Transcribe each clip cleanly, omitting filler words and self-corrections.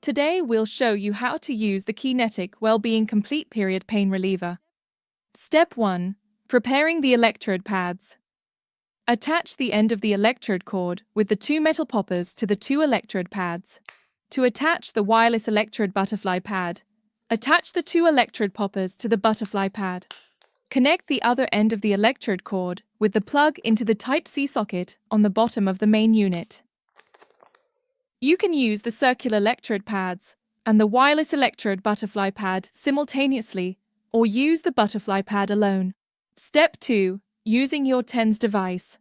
Today we'll show you how to use the Kinetik Wellbeing Complete Period Pain Reliever. Step 1. Preparing the electrode pads. Attach the end of the electrode cord with the 2 metal poppers to the 2 electrode pads. To attach the wireless electrode butterfly pad, attach the 2 electrode poppers to the butterfly pad. Connect the other end of the electrode cord with the plug into the Type-C socket on the bottom of the main unit. You can use the circular electrode pads and the wireless electrode butterfly pad simultaneously, or use the butterfly pad alone. Step 2. Using your TENS device.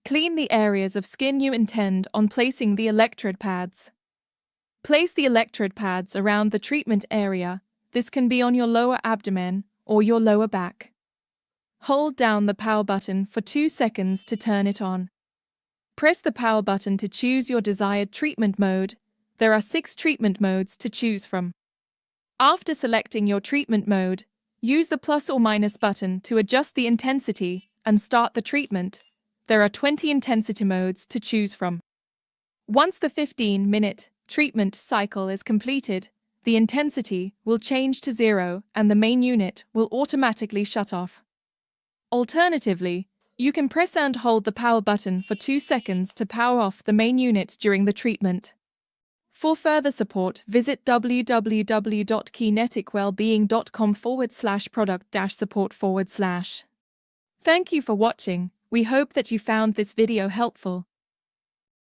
Clean the areas of skin you intend on placing the electrode pads. Place the electrode pads around the treatment area. This can be on your lower abdomen or your lower back. Hold down the power button for 2 seconds to turn it on. Press the power button to choose your desired treatment mode. There are 6 treatment modes to choose from. After selecting your treatment mode, use the plus or minus button to adjust the intensity and start the treatment. There are 20 intensity modes to choose from. Once the 15-minute treatment cycle is completed, the intensity will change to 0 and the main unit will automatically shut off. Alternatively, you can press and hold the power button for 2 seconds to power off the main unit during the treatment. For further support, visit www.kinetikwellbeing.com/product-support/. Thank you for watching. We hope that you found this video helpful.